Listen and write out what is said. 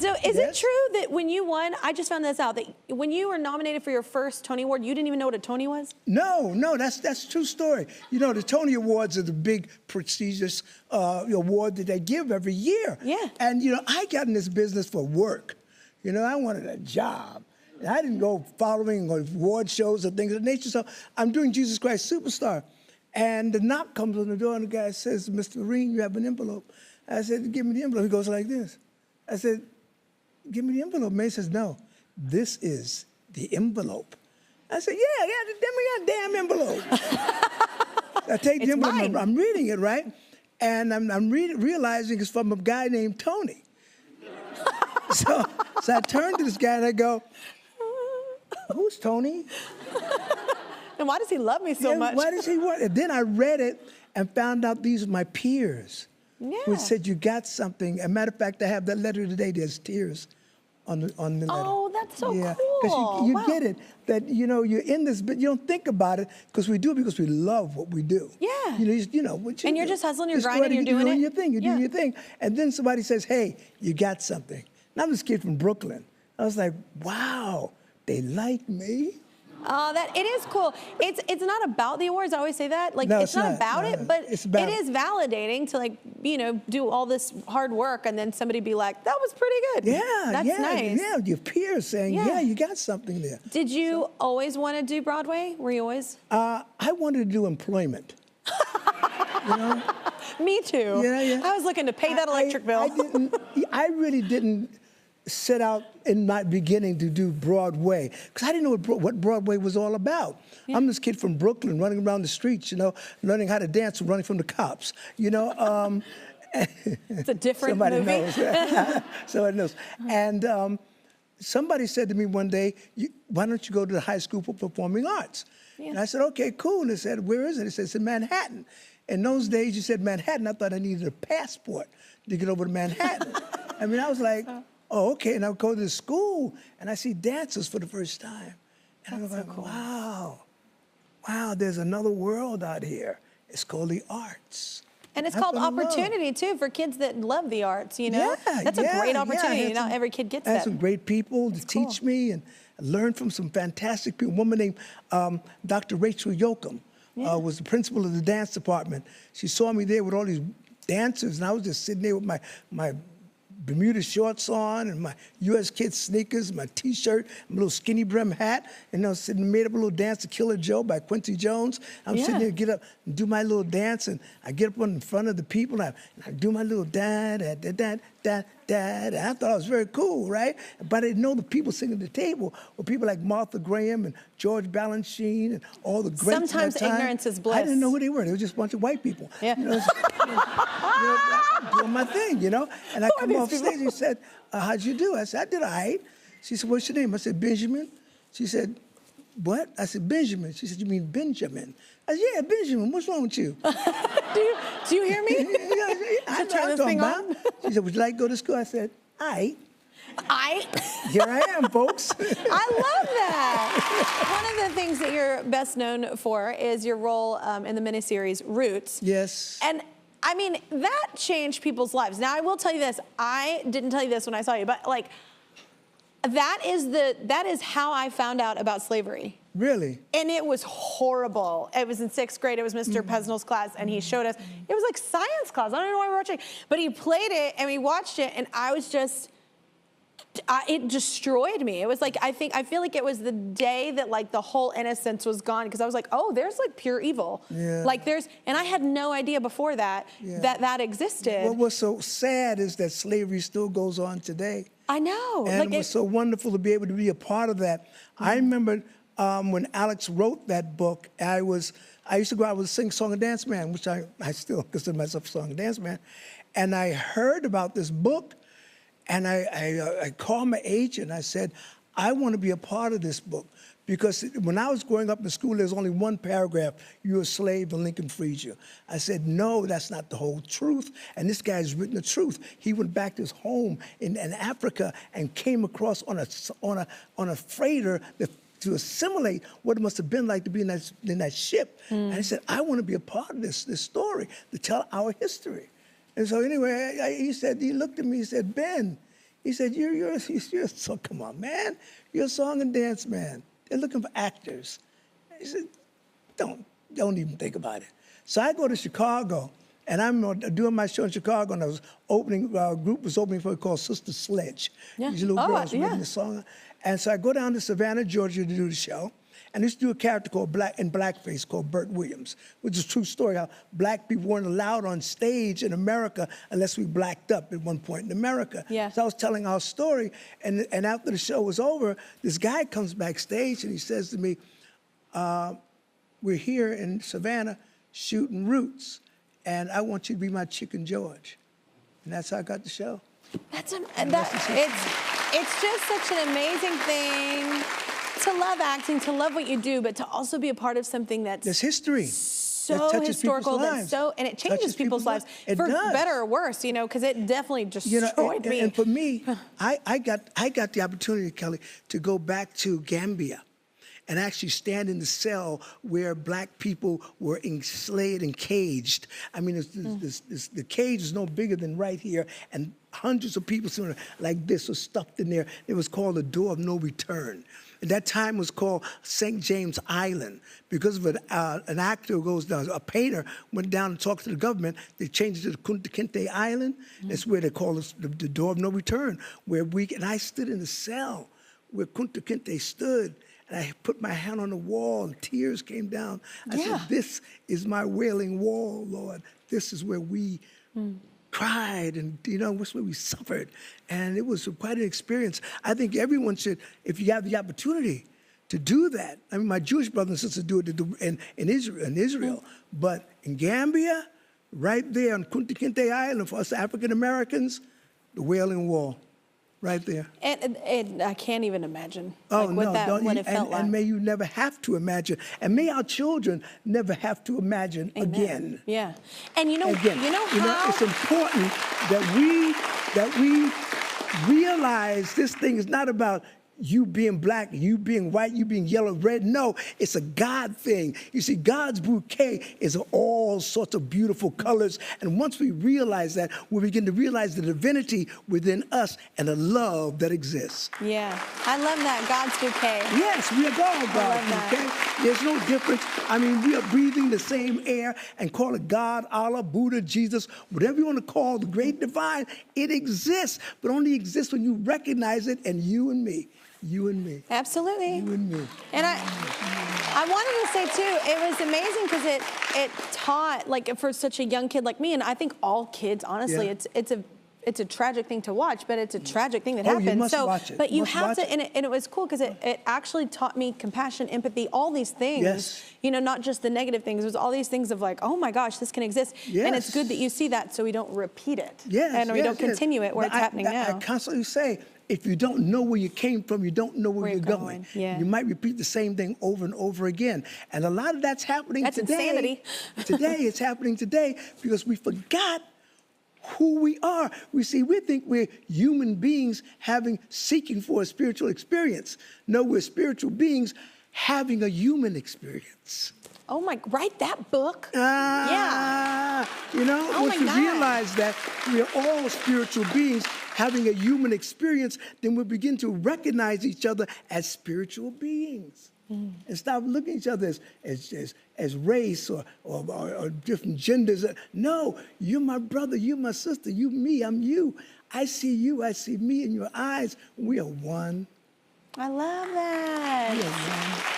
So is it Yes. true that when you won, I just found this out, that when you were nominated for your first Tony Award, you didn't even know what a Tony was? No, that's a true story. You know, the Tony Awards are the big prestigious award that they give every year. Yeah. And, you know, I got in this business for work. You know, I wanted a job. And I didn't go following award shows or things of that nature. So I'm doing Jesus Christ Superstar. And the knock comes on the door, and the guy says, Mr. Loreen, you have an envelope. I said, give me the envelope. He goes like this. I said, give me the envelope. Man, he says, no, this is the envelope. I said, yeah, give me that damn envelope. I take the envelope, mine. I'm reading it, right? And I'm realizing it's from a guy named Tony. so I turn to this guy and I go, who's Tony? And why does he love me so much? Why does he want it? Then I read it and found out these are my peers. Yeah. Who said you got something. As a matter of fact, I have that letter today. There's tears on the letter. Oh, that's so yeah. cool. Because you Wow. get it, that, you know, you're in this, but you don't think about it because we do it because we love what we do. Yeah. You know what you And you're do. just hustling, you're Just grinding, go ahead, you're doing it. your thing, you're Yeah. doing your thing. And then somebody says, hey, you got something. And I'm this kid from Brooklyn. I was like, wow, they like me. Oh, it is cool. It's not about the awards. I always say that. Like, No, it's not about no, it, but it's about it is validating to, like, you know, do all this hard work and then somebody be like, that was pretty good. Yeah, That's yeah, nice. yeah. Your peers saying, Yeah. yeah, you got something there. Did you always want to do Broadway? Were you always? I wanted to do employment. You know? Me too. Yeah. I was looking to pay that electric bill. I really didn't set out in my beginning to do Broadway because I didn't know what Broadway was all about. Yeah. I'm this kid from Brooklyn running around the streets, you know, learning how to dance and running from the cops, you know. It's a different Somebody movie. knows. Somebody knows. And somebody said to me one day, why don't you go to the High School for Performing Arts? Yeah. And I said, okay, cool. And they said, where is it? They said, it's in Manhattan. In those days, you said Manhattan. I thought I needed a passport to get over to Manhattan. I mean, I was like, oh, okay. And I would go to the school, and I see dancers for the first time. And I was like, wow, there's another world out here. It's called the arts. And it's I called fell in love. opportunity, too, for kids that love the arts, you know? Yeah, That's a great opportunity. I had Not every kid gets I had that. some great people to teach me and learn from some fantastic people. A woman named Dr. Rachel Yoakum was the principal of the dance department. She saw me there with all these dancers, and I was just sitting there with my Bermuda shorts on and my U.S. Kids sneakers, my T-shirt, my little skinny brim hat, and I was sitting, made up a little dance to Killer Joe by Quincy Jones. I'm sitting there, get up and do my little dance, and I get up in front of the people, and I do my little da-da-da-da-da-da. I thought I was very cool, right? But I didn't know the people sitting at the table were people like Martha Graham and George Balanchine and all the greats. Sometimes at that time. ignorance is bliss. I didn't know who they were. They were just a bunch of white people. Yeah. You know, doing my thing, you know? And I come off stage, he said, how'd you do? I said, I did all right. She said, what's your name? I said, Benjamin. She said, what? I said, Benjamin. She said, you mean Benjamin? I said, yeah, Benjamin, what's wrong with you? Do you hear me? I know turn what this I'm thing talking about. She said, would you like to go to school? I said, all right. Here I am, folks. I love that. One of the things that you're best known for is your role in the miniseries Roots. Yes. And I mean, that changed people's lives. Now, I will tell you this. I didn't tell you this when I saw you, but like, that is how I found out about slavery. Really? And it was horrible. It was in 6th grade. It was Mr. Pesnell's class, and he showed us. It was like science class. I don't know why we were watching. But he played it, and we watched it, and I was just, it destroyed me. It was like, I feel like it was the day that like the whole innocence was gone, because I was like, oh, there's like pure evil. Yeah. Like and I had no idea before that that existed. Well, what's so sad is that slavery still goes on today. I know. And like it was so wonderful to be able to be a part of that. I remember when Alex wrote that book, I used to go out with a sing song and dance man, which I still consider myself a song and dance man. And I heard about this book, and I called my agent and I said, I want to be a part of this book. Because when I was growing up in school, there was only one paragraph, you're a slave and Lincoln frees you. I said, no, that's not the whole truth. And this guy's written the truth. He went back to his home in Africa and came across on a freighter to assimilate what it must have been like to be in that ship. And he said, I want to be a part of this story, to tell our history. And so anyway, he looked at me, he said, Ben, He said, you're so, come on, man. You're a song and dance man. They're looking for actors. He said, don't even think about it. So I go to Chicago, and I'm doing my show in Chicago, and I was opening, group was opening for it called Sister Sledge. Yeah. These little Oh, girls yeah. writing the song. And so I go down to Savannah, Georgia to do the show. And I used to do a character called blackface called Burt Williams, which is a true story how black people weren't allowed on stage in America unless we blacked up at one point in America. Yeah. So I was telling our story, and after the show was over, this guy comes backstage and he says to me, we're here in Savannah shooting Roots, and I want you to be my Chicken George. And that's how I got the show. It's just such an amazing thing to love acting, to love what you do, but to also be a part of something that's There's history. so touches historical, people's lives. and it changes Touches people's lives It for does. better or worse, you know, because it definitely destroyed me. And for me, I got the opportunity, Kelly, to go back to Gambia and actually stand in the cell where black people were enslaved and caged. I mean, the cage is no bigger than right here, and hundreds of people sort of like this were stuffed in there. It was called the Door of No Return. At that time, it was called St. James Island because of an actor who goes down, a painter went down and talked to the government. They changed it to Kunta Kinte Island. That's where they call it the Door of No Return, and I stood in the cell where Kunta Kinte stood. And I put my hand on the wall, and tears came down. I said, this is my wailing wall, Lord. This is where we cried, and this is where we suffered. And it was quite an experience. I think everyone should, if you have the opportunity to do that. I mean, my Jewish brothers and sisters do it in Israel. But in Gambia, right there on Kunta Kinte Island, for us African Americans, the Wailing Wall. Right there. And I can't even imagine what it felt like. And may you never have to imagine. And may our children never have to imagine again. Yeah. And you know how? It's important that we realize this thing is not about you being black, you being white, you being yellow, red. No, it's a God thing. You see, God's bouquet is all sorts of beautiful colors. And once we realize that, we begin to realize the divinity within us and the love that exists. Yeah, I love that, God's bouquet. Yes, we are God's bouquet. There's no difference. I mean, we are breathing the same air, and call it God, Allah, Buddha, Jesus, whatever you want to call the great divine, it exists, but only exists when you recognize it, and you and me. You and me. Absolutely. You and me. And I wanted to say too, it was amazing because it taught, like, for such a young kid like me, and I think all kids, honestly, it's a tragic thing to watch, but it's a tragic thing that happened. You must watch it. But you have to, and it was cool because it actually taught me compassion, empathy, all these things. Yes. Not just the negative things. It was all these things of like, oh my gosh, this can exist. Yes. And it's good that you see that so we don't repeat it. Yes. And we don't continue it where it's happening now. I constantly say, if you don't know where you came from, you don't know where you're going. Yeah. You might repeat the same thing over and over again. And a lot of that's happening today. That's insanity. Today, it's happening today because we forgot who we are. We think we're human beings seeking for a spiritual experience. No, we're spiritual beings having a human experience. Oh my, write that book. Yeah. Once we realize that we're all spiritual beings having a human experience, then we begin to recognize each other as spiritual beings. And stop looking at each other as race or different genders. No, you're my brother, you're my sister, you me, I'm you. I see me in your eyes. We are one. I love that. We are one.